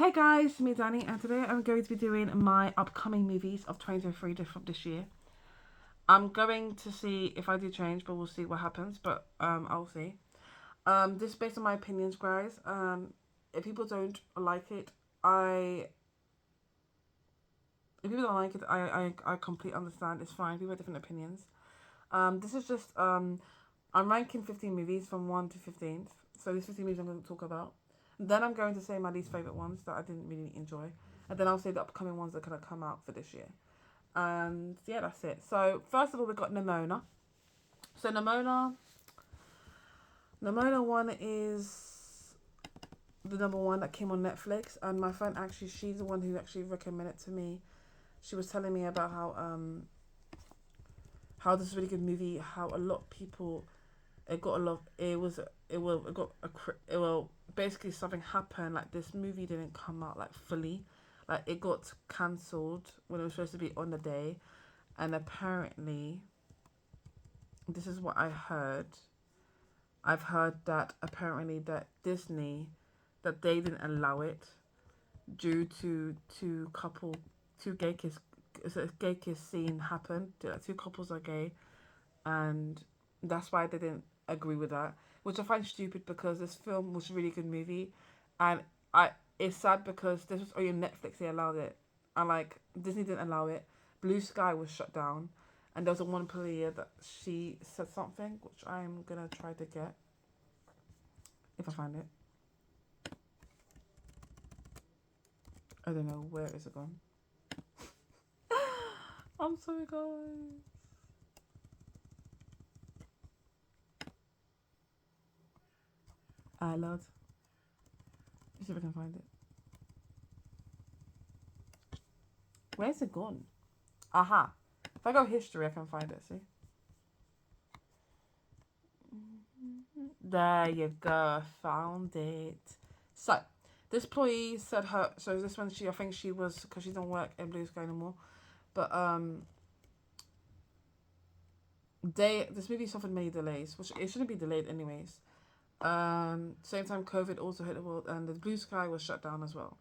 Hey guys, it's me Danny, and today I'm going to be doing my upcoming movies of 2023 from this year. I'm going to see if I do change, but we'll see what happens. But I'll see. This is based on my opinions, guys. If people don't like it, I if people don't like it, I completely understand. It's fine. People have different opinions. This is just I'm ranking 15 movies from 1 to 15th. So these 15 movies I'm going to talk about. Then I'm going to say my least favorite ones that I didn't really enjoy, and then I'll say the upcoming ones that are gonna come out for this year. And yeah, that's it. So first of all, we got Nimona. So Nimona one is the number one that came on Netflix, and my friend actually, she's the one who actually recommended it to me. She was telling me about how this is a really good movie, how a lot of people it got a lot. It got it well basically something happened. Like this movie didn't come out like fully, like it got cancelled when it was supposed to be on the day, and apparently this is what I heard. I've heard that apparently that Disney that they didn't allow it due to two gay kiss so a gay kiss scene happened. Like, two couples are gay, and that's why they didn't agree with that, which I find stupid because this film was a really good movie, and I it's sad because this was only on Netflix they allowed it, and like Disney didn't allow it. Blue Sky was shut down, and there was a one player that she said something which I'm gonna try to get if I find it. I don't know where is it gone. I'm sorry guys. I Lord. Let's see if I can find it. Where's it gone? Aha. If I go history, I can find it. See. There you go. I found it. So, this employee said her. So this one, I think she was because she don't work in Blue Sky anymore. But this movie suffered many delays, which it shouldn't be delayed anyways. Same time, COVID also hit the world, and the Blue Sky was shut down as well.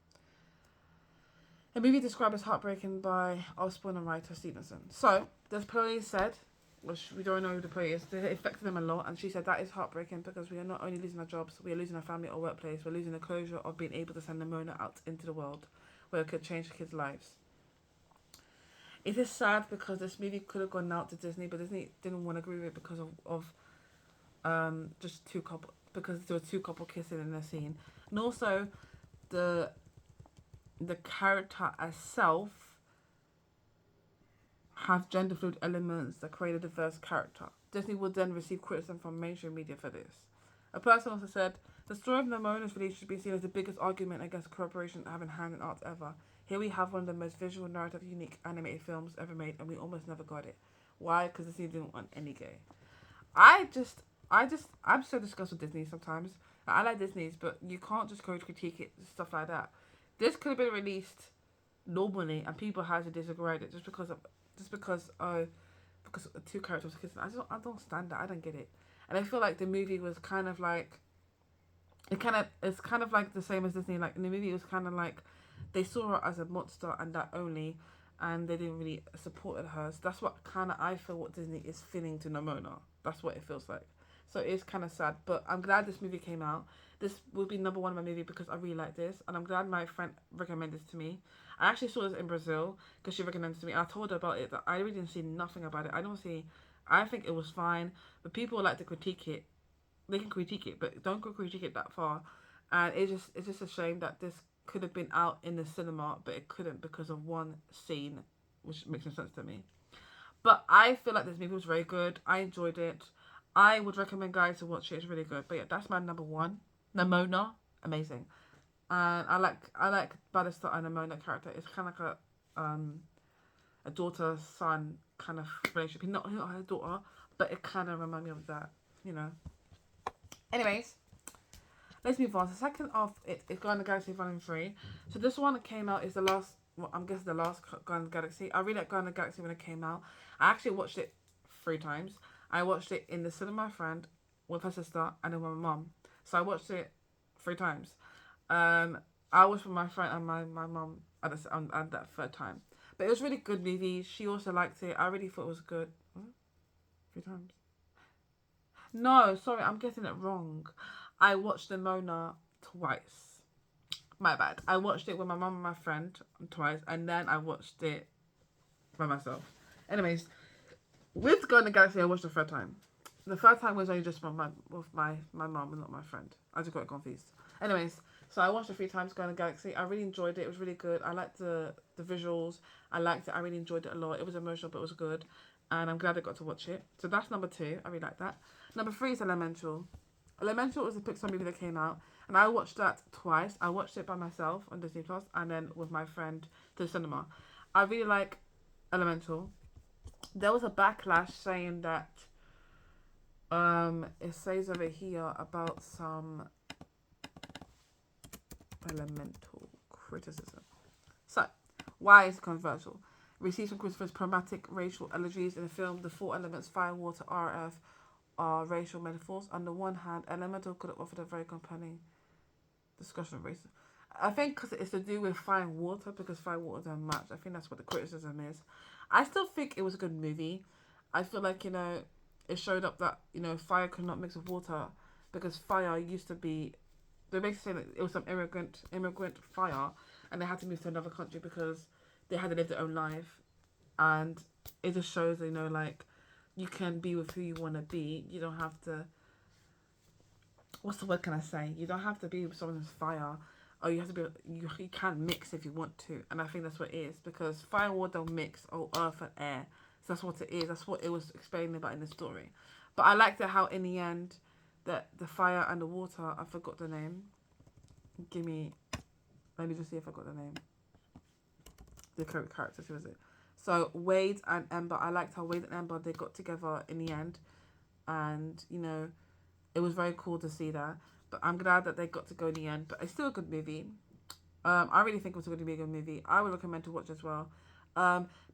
The movie described as heartbreaking by Osborne and writer Stevenson. So, the employee said, which we don't know who the employee is, it affected them a lot, and she said that is heartbreaking because we are not only losing our jobs, we are losing our family or workplace, we're losing the closure of being able to send Nimona out into the world, where it could change kids' lives. It is sad because this movie could have gone out to Disney, but Disney didn't want to agree with it because of just two couple because there were two couple kissing in the scene, and also the the character herself have gender fluid elements that create a diverse character. Disney would then receive criticism from mainstream media for this. A person also said, the story of Nimona's release should be seen as the biggest argument against cooperation having hand in arts ever. Here we have one of the most visual, narrative, unique animated films ever made, and we almost never got it. Why? Because Disney didn't want any gay. I'm so disgusted with Disney sometimes. I like Disney's, but you can't just go to critique it, stuff like that. This could have been released normally, and people had to disagree with it just because two characters kissing. I don't stand that. I don't get it. And I feel like the movie was kind of like it's kind of like the same as Disney. Like in the movie, it was kind of like they saw her as a monster and that only, and they didn't really support her. So that's what kind of I feel what Disney is feeling to Nimona. That's what it feels like. So it's kind of sad, but I'm glad this movie came out. This would be number one of my movie because I really like this, and I'm glad my friend recommended this to me. I actually saw this in Brazil because she recommended it to me. I told her about it that I really didn't see nothing about it. I don't see. I think it was fine, but people like to critique it. They can critique it, but don't go critique it that far. And it's just a shame that this could have been out in the cinema, but it couldn't because of one scene, which makes no sense to me. But I feel like this movie was very good. I enjoyed it. I would recommend guys to watch it. It's really good. But yeah, that's my number one. Nimona, amazing. And I like Battlestar and Nimona character. It's kind of like a daughter son kind of relationship. He's not her daughter, but it kind of reminds me of that. You know. Anyways, let's move on. The second of it is Guardians of the Galaxy Volume 3. So this one that came out is the last, well, I'm guessing the last Guardians of the Galaxy. I really like Guardians of the Galaxy when it came out. I actually watched it 3 times. I watched it in the cinema with my friend, with her sister, and then with my mum. So I watched it 3 times. Um, I was with my friend and my mum at that third time. But it was a really good movie. She also liked it. I really thought it was good. Huh? 3 times. No, sorry, I'm getting it wrong. I watched the Mona twice. My bad. I watched it with my mum and my friend twice, and then I watched it by myself. Anyways, with Guardian of the Galaxy, I watched the third time. The third time was only just with my mum and not my friend. I just got confused. Anyways, so I watched it 3 times, Guardian of the Galaxy. I really enjoyed it. It was really good. I liked the visuals. I liked it. I really enjoyed it a lot. It was emotional, but it was good. And I'm glad I got to watch it. So that's number 2. I really like that. Number 3 is Elemental. Elemental was a Pixar movie that came out, and I watched that twice. I watched it by myself on Disney Plus, and then with my friend to the cinema. I really like Elemental. There was a backlash saying that it says over here about some Elemental criticism. So, why is it controversial? It received some criticism for pragmatic racial allergies in the film. The 4 elements, fire, water, earth, are racial metaphors. On the one hand, Elemental could have offered a very compelling discussion of racism. I think because it's to do with fire and water, because fire and water don't match. I think that's what the criticism is. I still think it was a good movie. I feel like, it showed up that, fire could not mix with water, because fire used to be, they basically saying that it was some immigrant fire, and they had to move to another country because they had to live their own life. And it just shows, like, you can be with who you want to be. You don't have to, what's the word can I say? You don't have to be with someone who's fire. Or you have to be, you can mix if you want to. And I think that's what it is. Because fire and water don't mix, or earth and air. So that's what it is. That's what it was explaining about in the story. But I liked it how in the end, that the fire and the water, I forgot the name. Let me just see if I got the name. The characters, who is it? So Wade and Ember, I liked how Wade and Ember, they got together in the end. And, it was very cool to see that. But I'm glad that they got to go in the end. But it's still a good movie. I really think it was going to be a good movie. I would recommend to watch as well.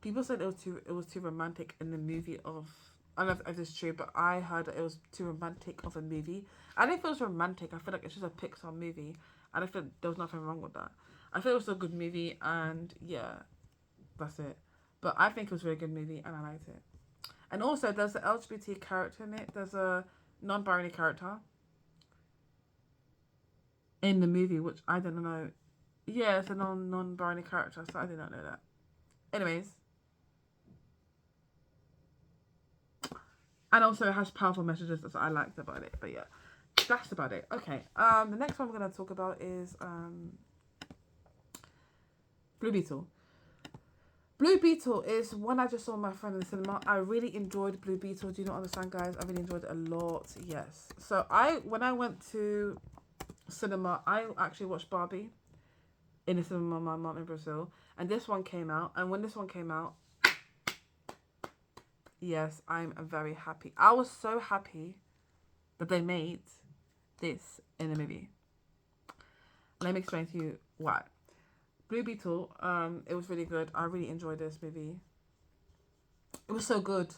People said it was too romantic in the movie of. I don't know if it's true, but I heard that it was too romantic of a movie. I didn't feel it was romantic. I feel like it's just a Pixar movie, and I feel there was nothing wrong with that. I feel it was a good movie, and yeah, that's it. But I think it was a really good movie, and I liked it. And also, there's an LGBT character in it. There's a non-binary character in the movie, which I don't know. Yeah, it's a non-binary character, so I did not know that. Anyways, and also it has powerful messages that I liked about it. But yeah, that's about it. Okay. The next one we're gonna talk about is Blue Beetle. Blue Beetle is one I just saw with my friend in the cinema. I really enjoyed Blue Beetle. Do you not understand, guys? I really enjoyed it a lot. Yes. So when I went to cinema, I actually watched Barbie in the cinema with my mom in Brazil, and this one came out. And when this one came out, yes, I'm very happy. I was so happy that they made this in the movie. Let me explain to you why. Blue Beetle, it was really good. I really enjoyed this movie. It was so good.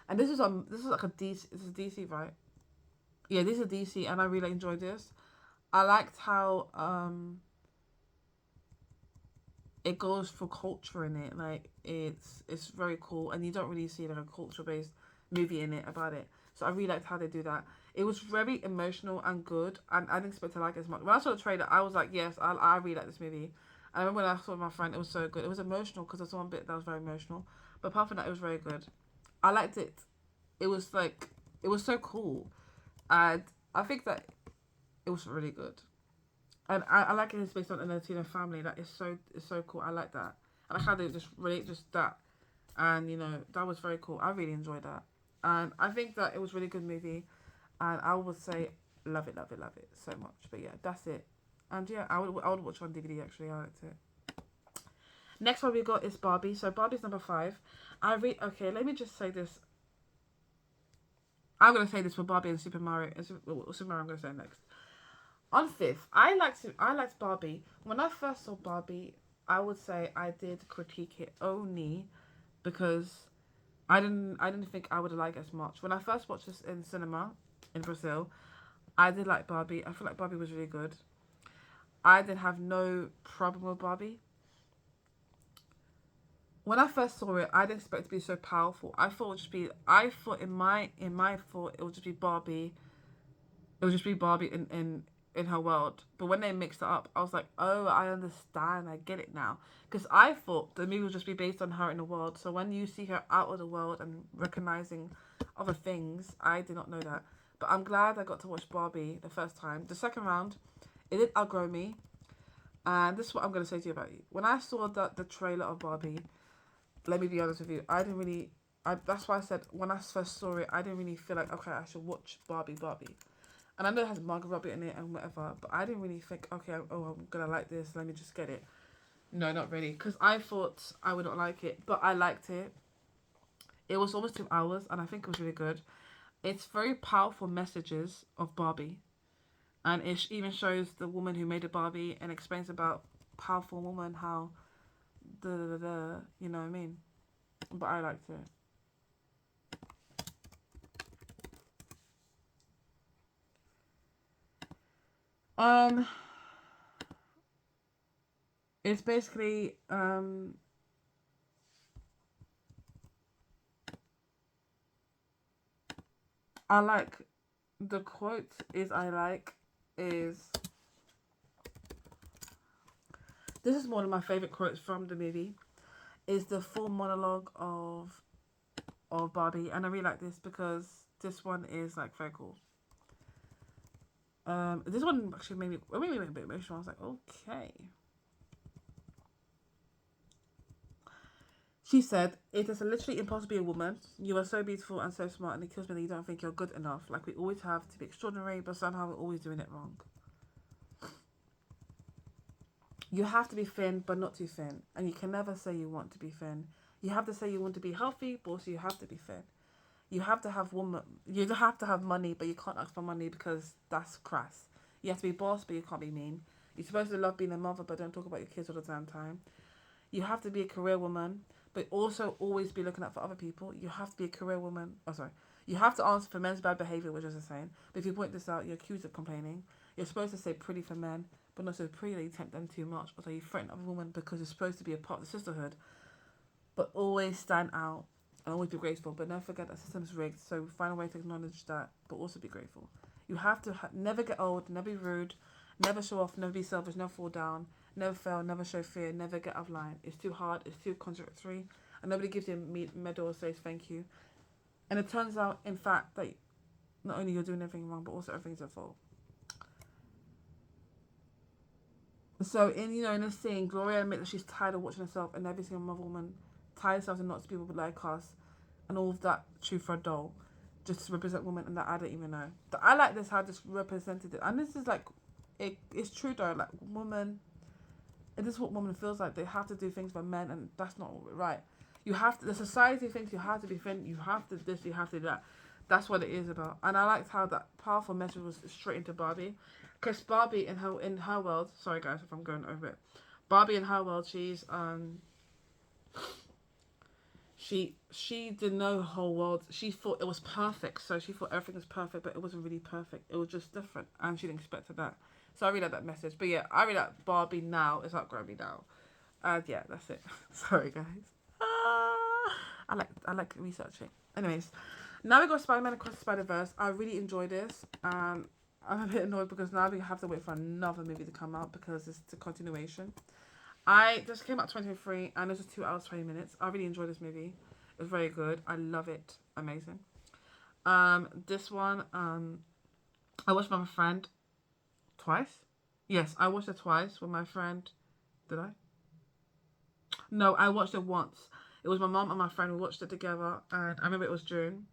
And this is like a DC. This is DC, right? Yeah, this is DC, and I really enjoyed this. I liked how it goes for culture in it. Like it's very cool, and you don't really see like a culture based movie in it about it. So I really liked how they do that. It was very emotional and good, and I didn't expect to like it as much. When I saw the trailer, I was like, yes, I really like this movie. I remember when I saw it with my friend, it was so good. It was emotional because there's one bit that was very emotional, but apart from that, it was very good. I liked it. It was like it was so cool, and I think that it was really good. And I like it. It's based on a Latino family. That is so cool. I like that. And I like how they just relate just that, and that was very cool. I really enjoyed that, and I think that it was a really good movie, and I would say love it so much. But yeah, that's it. And yeah, I would watch it on DVD actually. I liked it. Next one we got is Barbie. So Barbie's number 5. Okay. Let me just say this. I'm gonna say this for Barbie and Super Mario. Super Mario I'm gonna say next. On 5th, I liked Barbie. When I first saw Barbie, I would say I did critique it only because I didn't think I would like it as much. When I first watched this in cinema in Brazil, I did like Barbie. I feel like Barbie was really good. I didn't have no problem with Barbie. When I first saw it, I didn't expect it to be so powerful. I thought it would just be. I thought in my thought it would just be Barbie. It would just be Barbie in her world. But when they mixed it up, I was like, oh, I understand. I get it now. Because I thought the movie would just be based on her in the world. So when you see her out of the world and recognizing other things, I did not know that. But I'm glad I got to watch Barbie the first time. The second round, it did outgrow me. And this is what I'm going to say to you about you. When I saw the trailer of Barbie, let me be honest with you, I didn't really. That's why I said when I first saw it, I didn't really feel like, okay, I should watch Barbie. And I know it has Margot Robbie in it and whatever, but I didn't really think, okay, I'm gonna like this, let me just get it. No, not really, because I thought I would not like it, but I liked it. It was almost 2 hours, and I think it was really good. It's very powerful messages of Barbie, and it even shows the woman who made a Barbie and explains about powerful woman, how you know what I mean. But I liked it. Um, it's basically I like the quote is I like is this is one of my favorite quotes from the movie is the full monologue of Barbie, and I really like this because this one is like very cool. This one actually made me a bit emotional. I was like, okay. She said, "It is literally impossible to be a woman. You are so beautiful and so smart, and it kills me that you don't think you're good enough. Like we always have to be extraordinary, but somehow we're always doing it wrong. You have to be thin, but not too thin, and you can never say you want to be thin. You have to say you want to be healthy, but also you have to be thin. You have to have woman. You have to have money, but you can't ask for money because that's crass. You have to be boss, but you can't be mean. You're supposed to love being a mother, but don't talk about your kids all the damn time. You have to be a career woman, but also always be looking out for other people. You have to be a career woman. Oh, sorry. You have to answer for men's bad behavior, which is insane. But if you point this out, you're accused of complaining. You're supposed to say pretty for men, but not so pretty that you tempt them too much, or that you threaten other women because you're supposed to be a part of the sisterhood. But always stand out and always be grateful. But never forget that system's rigged. So find a way to acknowledge that, but also be grateful. You have to never get old, never be rude, never show off, never be selfish, never fall down, never fail, never show fear, never get out of line. It's too hard, it's too contradictory, and nobody gives you a medal or says thank you. And it turns out, in fact, that not only you're doing everything wrong, but also everything's at fault. So in a scene, Gloria admits that she's tired of watching herself and every single mother woman tie herself in knots to people like us, and all of that true for a doll, just to represent women, and that I don't even know. But I like this how this represented it, and this is like, it's true though. Like woman, this is what woman feels like. They have to do things for men, and that's not right. You have to. The society thinks you have to be thin. You have to this. You have to do that. That's what it is about. And I liked how that powerful message was straight into Barbie, because Barbie in her world. Sorry guys if I'm going over it. Barbie in her world, she didn't know her whole world. She thought it was perfect, so she thought everything was perfect, but it wasn't really perfect. It was just different, and she didn't expect that. So I really like that message. But yeah, I really like Barbie now. It's not growing me now. And yeah, that's it. Sorry guys. I like researching. Anyways, now we got Spider-Man Across the Spider-Verse. I really enjoyed this. I'm a bit annoyed because now we have to wait for another movie to come out because it's a continuation. I just came out 2023 and it was 2 hours 20 minutes. I really enjoyed this movie. It was very good. I love it. Amazing. This one, I watched with my friend twice. Yes, I watched it twice with my friend. Did I? No, I watched it once. It was my mom and my friend who watched it together, and I remember it was June.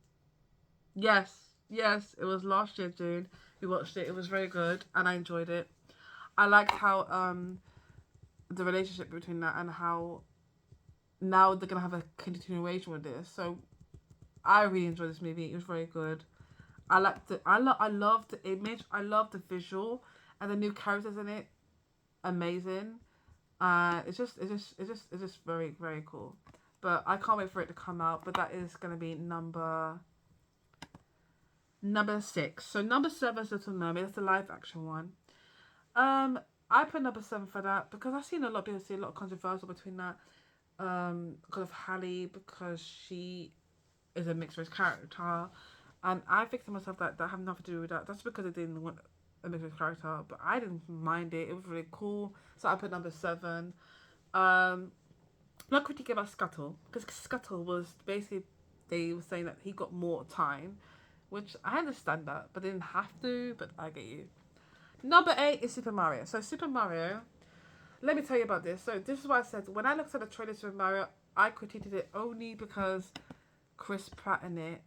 Yes, it was last year June. We watched it. It was very good, and I enjoyed it. I liked how the relationship between that and how now they're gonna have a continuation with this. So I really enjoyed this movie. It was very good. I liked it. I love the image. I love the visual and the new characters in it. Amazing. It's just very very cool. But I can't wait for it to come out. But that is gonna be number 6. So number 7 is Little Mermaid. That's the live action one. Um, I put number 7 for that because I've seen a lot of people say a lot of controversial between that. Because of Halle, because she is a mixed race character, and I think to myself that that have nothing to do with that. That's because they didn't want a mixed race character, but I didn't mind it. It was really cool, so I put number 7. Um, Not critiquing about Scuttle because Scuttle was basically they were saying that he got more time, which I understand that, but they didn't have to. But I get you. Number 8 is Super Mario. So Super Mario, let me tell you about this. So this is what I said when I looked at the trailer for Mario. I critiqued it only because Chris Pratt in it.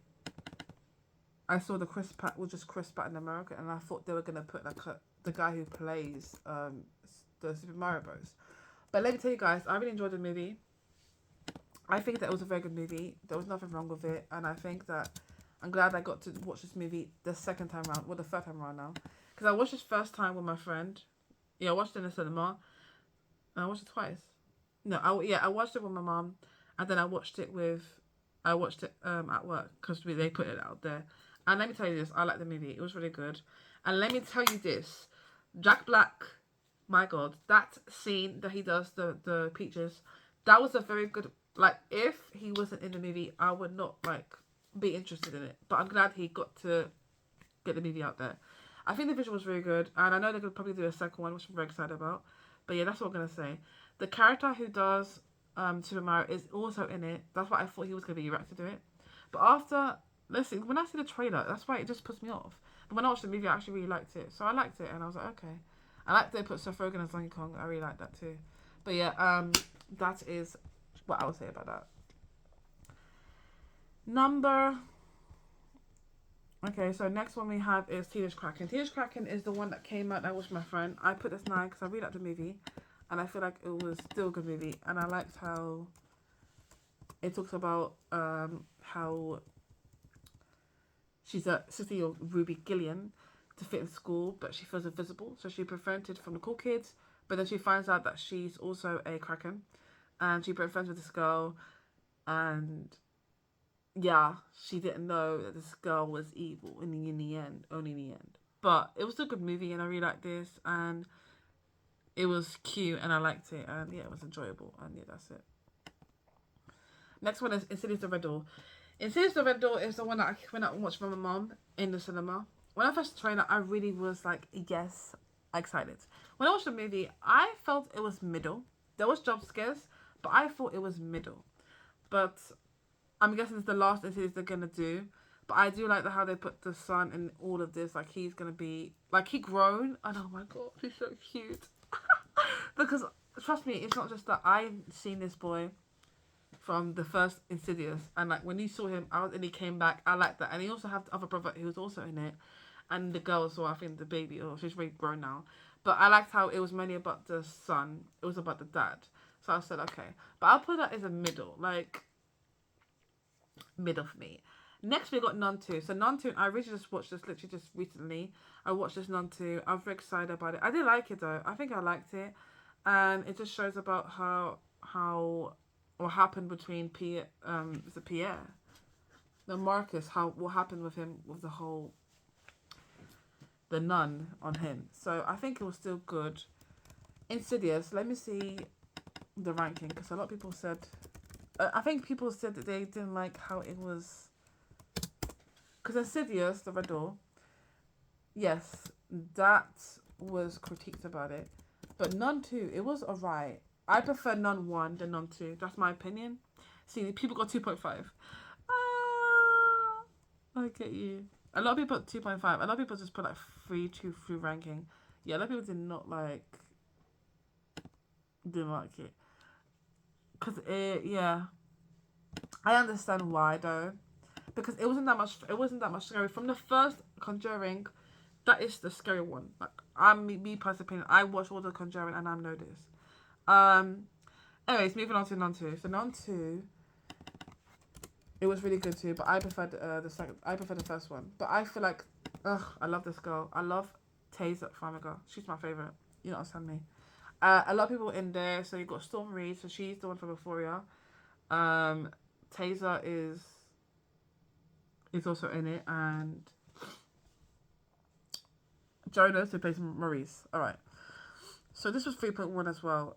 I saw the Chris Pratt was just Chris Pratt in America, and I thought they were gonna put like the guy who plays the Super Mario Bros. But let me tell you guys, I really enjoyed the movie. I think that it was a very good movie. There was nothing wrong with it, and I think that I'm glad I got to watch this movie the second time around, well, the third time around now, because I watched this first time with my friend. Yeah, I watched it in the cinema, and I watched it twice. No, I watched it with my mom, and then I watched it at work because they put it out there. And let me tell you this, I like the movie. It was really good. And let me tell you this, Jack Black, my God, that scene that he does the peaches, that was a very good. Like, if he wasn't in the movie, I would not like be interested in it. But I'm glad he got to get the movie out there. I think the visual was very good, and I know they're gonna probably do a second one, which I'm very excited about. But yeah, that's what I'm gonna say. The character who does Super Mario is also in it. That's why I thought he was gonna be Rex to do it. But after listen, when I see the trailer, that's why it just puts me off. But when I watched the movie, I actually really liked it. So I liked it, and I was like, okay. I liked they put Seth Rogen as Donkey Kong. I really liked that too. But yeah, that is what I would say about that. Number. Okay, so next one we have is Teenage Kraken. Teenage Kraken is the one that came out that I watched with my friend. I put this 9 because I really liked the movie, and I feel like it was still a good movie. And I liked how it talks about how she's a city of Ruby Gillian to fit in school, but she feels invisible, so she's prevented from the cool kids. But then she finds out that she's also a Kraken, and she becomes friends with this girl, and yeah, she didn't know that this girl was evil in the end, only in the end. But it was a good movie, and I really liked this, and it was cute, and I liked it, and yeah, it was enjoyable, and yeah, that's it. Next one is Insidious the Red Door. Insidious the Red Door is the one that I went out and watched with my mom in the cinema. When I first saw the trailer, I really was like, yes, excited. When I watched the movie, I felt it was middle. There was jump scares, but I thought it was middle. But I'm guessing it's the last Insidious they're gonna do. But I do like how they put the son in all of this. Like, he's gonna be like, he grown, and oh my god, he's so cute. Because trust me, it's not just that I've seen this boy from the first Insidious, and like when you saw him out and he came back, I like that. And he also had the other brother who was also in it, and the girl as well. I think the baby, or she's really grown now. But I liked how it was mainly about the son. It was about the dad. So I said okay, but I'll put that as a middle, like middle for me. Next we got Nun 2. So Nun 2, I really just watched this literally just recently. I watched this Nun 2. I was very excited about it. I did like it though. I think I liked it, and it just shows about how what happened between Pierre, is it Pierre? No, Marcus, how what happened with him with the nun on him. So I think it was still good. Insidious, let me see the ranking, because a lot of people said, I think people said that they didn't like how it was, because Insidious, the Red Door, yes, that was critiqued about it, but Nun 2, it was alright. I prefer Nun 1 than Nun 2. That's my opinion. See, people got 2.5. I get you. A lot of people put 2.5. A lot of people just put like 3, 2, 3 ranking. Yeah, a lot of people didn't like it. Because yeah. I understand why though. Because it wasn't that much scary. From the first Conjuring, that is the scary one. Like, me personally opinion, I watched all the Conjuring and I've noticed. Anyways, moving on to Nun 2. So Nun 2, it was really good too, but I preferred the second. I prefer the first one. But I feel like, I love this girl. I love Taser Farmiga. She's my favorite. You know what I'm saying? A lot of people in there. So you got Storm Reid. So she's the one from Euphoria. Taser is also in it, and Jonas, who plays Maurice. All right. So this was 3.1 as well.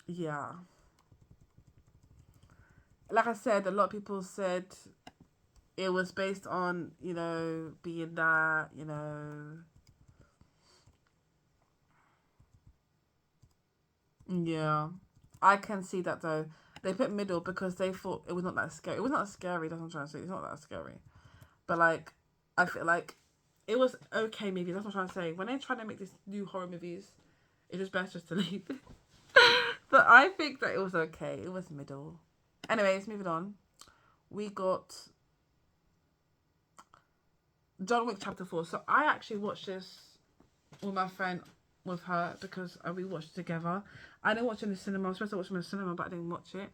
Yeah. Like I said, a lot of people said it was based on, being that, Yeah. I can see that though. They put middle because they thought it was not that scary. It was not scary, that's what I'm trying to say. It's not that scary. But like, I feel like it was okay movie. That's what I'm trying to say. When they're trying to make these new horror movies, it's just best just to leave. But I think that it was okay. It was middle. Anyways, moving on. We got John Wick Chapter 4. So I actually watched this with my friend, with her, because we watched it together. I didn't watch it in the cinema. I was supposed to watch it in the cinema, but I didn't watch it.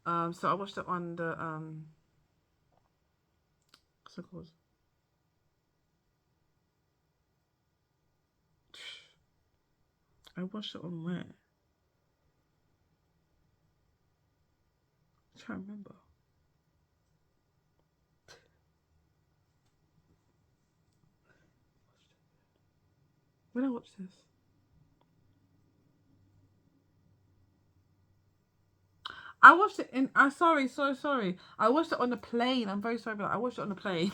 So I watched it on the what's it called? I watched it on where? I'm trying to remember. When I watched this, I watched it in. I sorry. I watched it on the plane. I'm very sorry, but I watched it on the plane,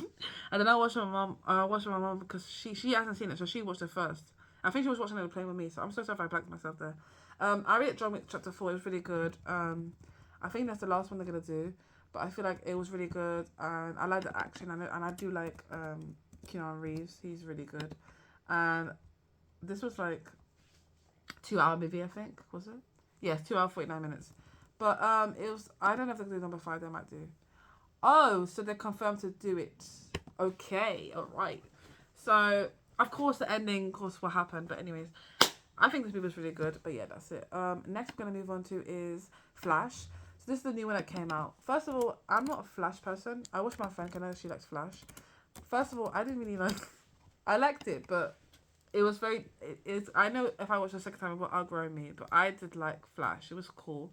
and then I watched it with my mum. I watched it with my mum because she hasn't seen it, so she watched it first. I think she was watching it on the plane with me, so I'm so sorry if I blanked myself there. I read John Wick Chapter 4. It was really good. I think that's the last one they're gonna do, but I feel like it was really good, and I like the action and I do like Keanu Reeves. He's really good, and this was like 2 hour movie. I think was it? Yes, 2 hour 49 minutes. But it was. I don't know if they're gonna do number 5. They might do. Oh, so they're confirmed to do it. Okay, all right. So of course the ending, of course, what happened. But anyways, I think this movie was really good. But yeah, that's it. Next we're gonna move on to is Flash. So this is the new one that came out. First of all, I'm not a Flash person. I watched my friend. I know she likes Flash. First of all, I didn't really like. I liked it, but it was very. It's. I know if I watched the second time, it will outgrow me. But I did like Flash. It was cool.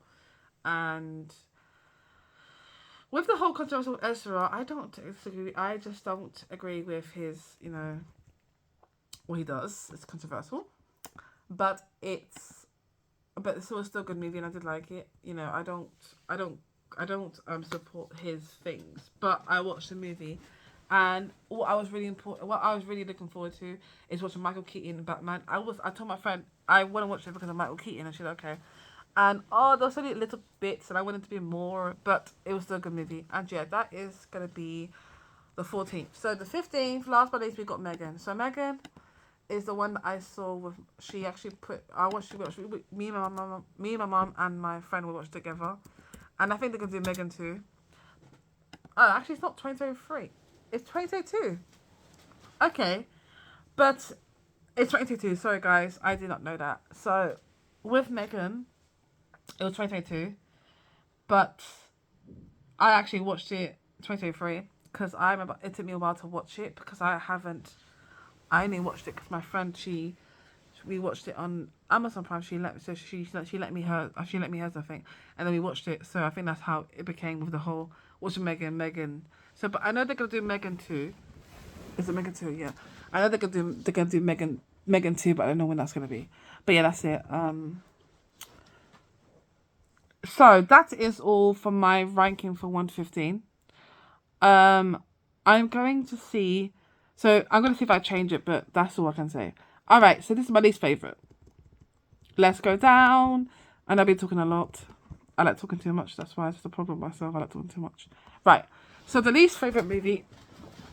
And with the whole controversy with Ezra, I don't disagree. I just don't agree with his, what he does. It's controversial, but but it was still a good movie, and I did like it. I don't support his things, but I watched the movie, and what I was really looking forward to is watching Michael Keaton in Batman. I told my friend I want to watch it because of Michael Keaton, and she's like, okay. And there was only little bits, and I wanted to be more, but it was still a good movie. And yeah, that is gonna be the 14th. So the 15th, last but not least, we got Megan. So Megan is the one that I saw with. She actually put. Me and my mom and my friend will watch together, and I think they're gonna do Megan too. Oh, actually, it's not 2023. It's 2022. Okay, but it's 2022. Sorry, guys, I did not know that. So with Megan, it was 2022, but I actually watched it 2023 because I remember it took me a while to watch it because I only watched it because my friend we watched it on Amazon Prime. She let me hers I think, and then we watched it. So I think that's how it became with the whole watching Megan. So, but I know they're gonna do Megan 2. Is it Megan 2? Yeah, I know they're gonna do Megan 2, but I don't know when that's gonna be. But yeah, that's it. So that is all for my ranking for 1 to 15. I'm going to see. So I'm going to see if I change it, but that's all I can say. All right, so this is my least favorite. Let's go down. And I've been talking a lot. I like talking too much. That's why it's the problem with myself. I like talking too much. Right. So the least favorite movie.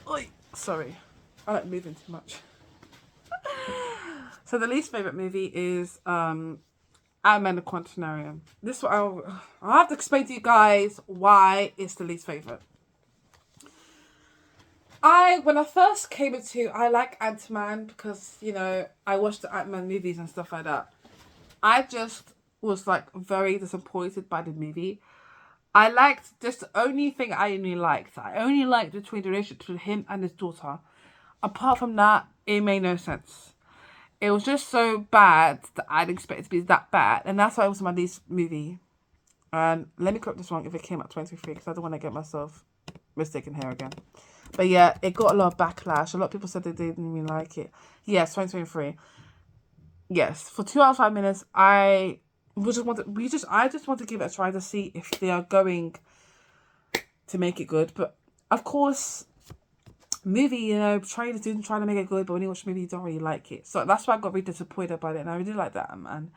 Oi, sorry, I like moving too much. So the least favorite movie is Ant-Man the Quantumanium. This one I'll have to explain to you guys why it's the least favorite. When I first came into, I like Ant-Man because, I watched the Ant-Man movies and stuff like that. I just was like very disappointed by the movie. I liked just the only thing I only liked between the relationship between him and his daughter. Apart from that, it made no sense. It was just so bad that I didn't expect it to be that bad, and that's why it was my least movie. And let me correct this wrong if it came out 23 because I don't want to get myself mistaken here again. But yeah, it got a lot of backlash. A lot of people said they didn't even like it. Yes, 2023. yes, for 2 hours 5 minutes, I just want to give it a try to see if they are going to make it good. But of course, movie, trying to make it good, but when you watch a movie, you don't really like it. So that's why I got really disappointed by it, and I really like that man.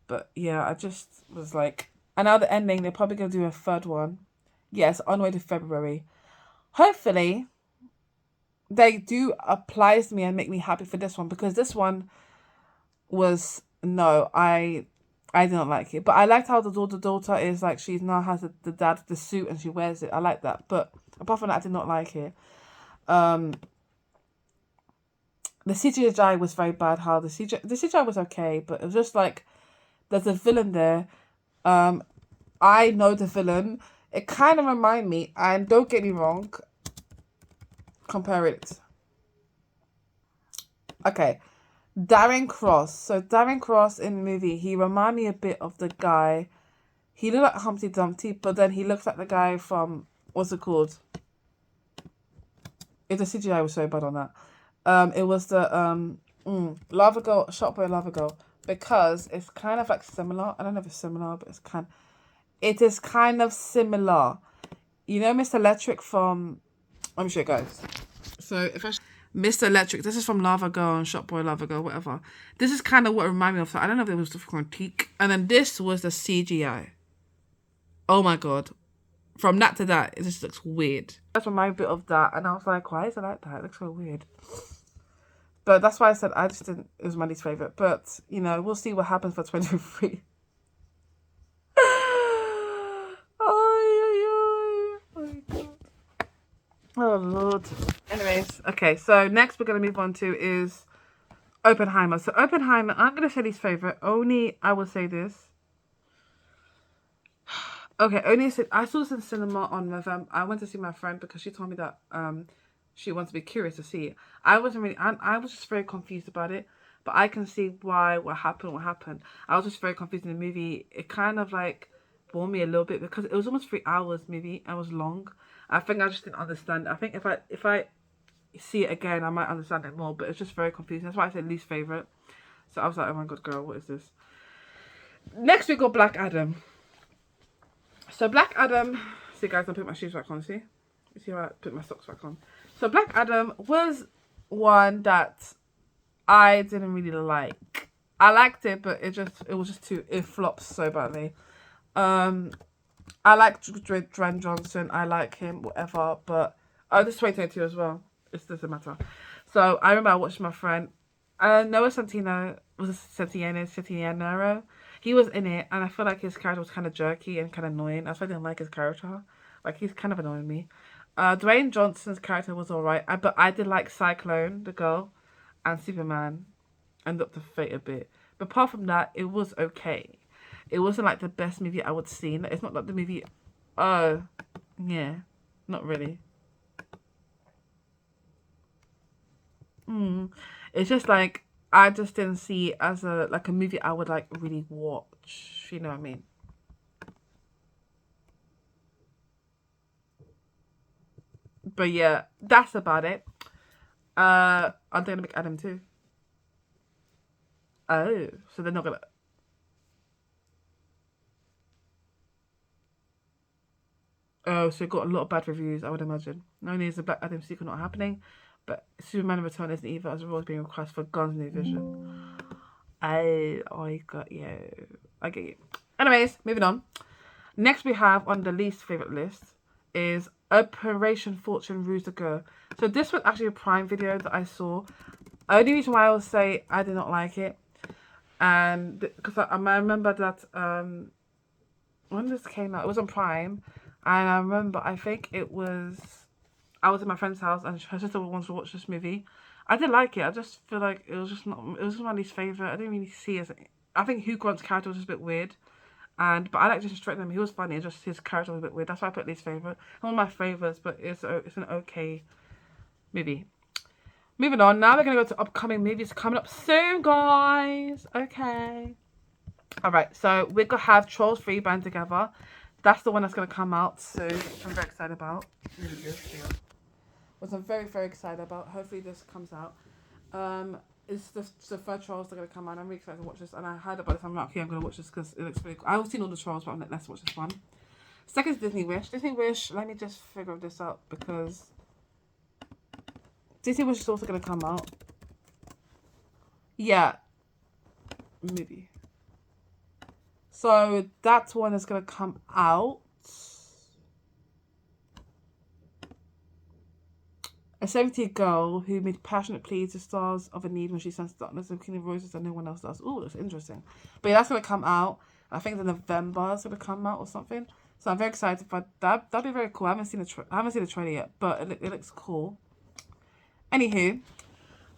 But yeah, I just was like, and now the ending, they're probably gonna do a third one. Yes, on the way to February. Hopefully, they do apply to me and make me happy for this one, because this one was no, I didn't like it. But I liked how the daughter is like, she now has the dad the suit and she wears it. I like that. But apart from that, I did not like it. Um, the CGI was very bad. How the CGI was okay, but it was just like, there's a villain there. I know the villain. It kind of remind me, and don't get me wrong, compare it. Okay, Darren Cross. So Darren Cross in the movie, he remind me a bit of the guy. He looked like Humpty Dumpty, but then he looks like the guy from, what's it called? The CGI was so bad on that. It was the Lava Girl, Shot by Lava Girl, because it's kind of like similar. I don't know if it's similar, but it is kind of similar. You know, Mr. Electric from, let me show you guys. So if I Mr. Electric, this is from Lava Girl and Shop Boy Lava Girl, whatever. This is kind of what it reminded me of. So I don't know if it was the critique. And then this was the CGI. Oh my god. From that to that, it just looks weird. That's reminded me a bit of that. And I was like, why is it like that? It looks so weird. But that's why I said I just didn't, it was my least favourite. But, we'll see what happens for 2023. Oh, Lord. Anyways, okay, so next we're going to move on to is Oppenheimer. So Oppenheimer, I'm going to say least favourite. Only, I will say this. Okay, only I saw this in cinema on November. I went to see my friend because she told me that she wants to be curious to see it. I wasn't really, I was just very confused about it. But I can see what happened. I was just very confused in the movie. It kind of like bore me a little bit because it was almost 3 hours movie. It was long. I think I just didn't understand. I think if I see it again, I might understand it more. But it's just very confusing. That's why I said least favorite. So I was like, oh my god, girl, what is this? Next we got Black Adam. So Black Adam. See, guys, I put my shoes back on. See, you see how I put my socks back on. So Black Adam was one that I didn't really like. I liked it, but it flopped so badly. I like Dwayne Johnson. I like him, whatever. But this is 2022 as well. It doesn't matter. So I remember I watched my friend, Noah Centineo Centineo. He was in it, and I feel like his character was kind of jerky and kind of annoying. That's why I didn't like his character. Like, he's kind of annoying me. Dwayne Johnson's character was alright, but I did like Cyclone, the girl, and Superman, and Dr. Fate a bit. But apart from that, it was okay. It wasn't like the best movie I would see. It's not like the movie. Oh, yeah, not really. It's just like I just didn't see it as a movie I would like really watch. You know what I mean? But yeah, that's about it. Are they gonna make Adam too? Oh, so they're not gonna. Oh, so it got a lot of bad reviews, I would imagine. Not only is the Black Adam sequel not happening, but Superman Return isn't either, as well as being requested for Guns New Vision. I got you. I get you. Anyways, moving on. Next we have on the least favourite list is Operation Fortune Ruse the Girl. So this was actually a Prime video that I saw. Only reason why I will say I did not like it, and because I remember that when this came out, it was on Prime, and I remember I think it was I was at my friend's house and her sister wanted to watch this movie. I did like it. I just feel like it was just not. It was just my least favorite. I didn't really see it. I think Hugh Grant's character was just a bit weird, but I like Jason Statham. He was funny. Just his character was a bit weird. That's why I put least favorite. One of my favorites, but it's an okay movie. Moving on. Now we're gonna go to upcoming movies coming up soon, guys. Okay. All right. So we're gonna have Trolls 3 Band Together. That's the one that's gonna come out soon, which I'm very excited about. Which I'm very, very excited about. Hopefully this comes out. it's the third Trolls that are gonna come out. I'm really excited to watch this, and I heard about this. I'm like, okay, I'm gonna watch this because it looks really cool. I've seen all the Trolls, but I'm like, let's watch this one. Second is Disney Wish. Disney Wish. Let me just figure this out because Disney Wish is also gonna come out. Yeah, movie. So that one is gonna come out. A 70 girl who made passionate pleas to stars of a need when she sensed darkness of King of Roses and no one else does. Ooh, that's interesting. But yeah, that's gonna come out. I think in November it's gonna come out or something. So I'm very excited for that. That'd be very cool. I haven't seen the trailer yet, but it looks cool. Anywho,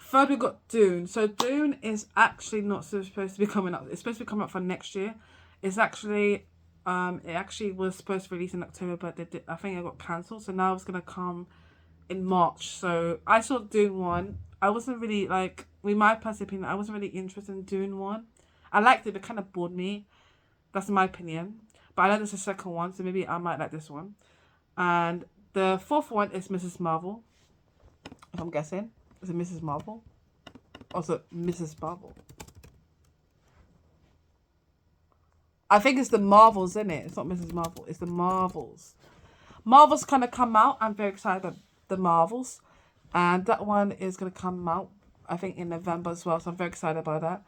third we got Dune. So Dune is actually not supposed to be coming up. It's supposed to be coming up for next year. It's actually it actually was supposed to release in October, but I think it got cancelled. So now it's gonna come in March. So I saw Dune 1. I wasn't really like, with my personal opinion, I wasn't really interested in Dune 1. I liked it, but it kind of bored me. That's my opinion. But I know there's a second one, so maybe I might like this one. And the fourth one is Mrs. Marvel. If I'm guessing. Is it Mrs. Marvel? Also, Mrs. Marvel. I think it's the Marvels, isn't it? It's not Mrs. Marvel. It's the Marvels. Marvels kind of come out. I'm very excited about the Marvels. And that one is going to come out, I think, in November as well. So I'm very excited about that.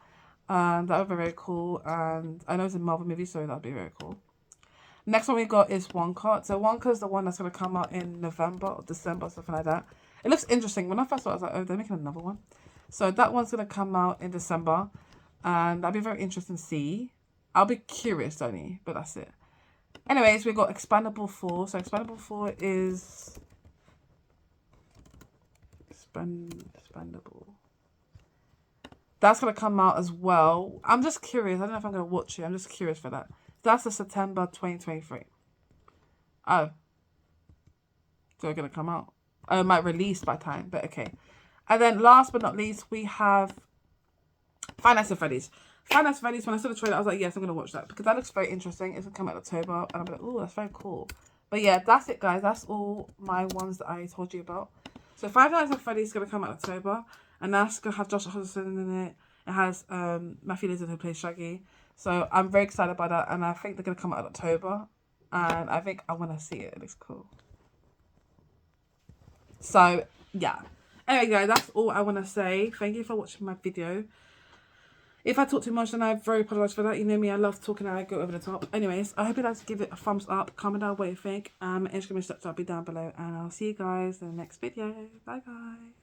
And that would be very cool. And I know it's a Marvel movie, so that would be very cool. Next one we got is Wonka. So Wonka is the one that's going to come out in November or December, something like that. It looks interesting. When I first saw it, I was like, oh, they're making another one. So that one's going to come out in December. And that'll be very interesting to see. I'll be curious only, but that's it. Anyways, we got Expendable 4. So Expendable 4 is... Expendable. That's going to come out as well. I'm just curious. I don't know if I'm going to watch it. I'm just curious for that. That's the September 2023. Oh. So it's going to come out. Oh, it might release by time, but okay. And then last but not least, we have Five Nights at Freddy's. Five Nights at Freddy's, when I saw the trailer, I was like, yes, I'm going to watch that. Because that looks very interesting. It's going to come out in October. And I'm like, oh, that's very cool. But yeah, that's it, guys. That's all my ones that I told you about. So Five Nights at Freddy's is going to come out in October. And that's going to have Josh Hutcherson in it. It has Matthew Lillard who plays Shaggy. So I'm very excited about that. And I think they're going to come out in October. And I think I want to see it. It looks cool. So, yeah. Anyway, guys, that's all I want to say. Thank you for watching my video. If I talk too much, then I very apologise for that. You know me, I love talking and I go over the top. Anyways, I hope you'd like to give it a thumbs up. Comment down what you think. Instagram and stuff will be down below. And I'll see you guys in the next video. Bye, guys.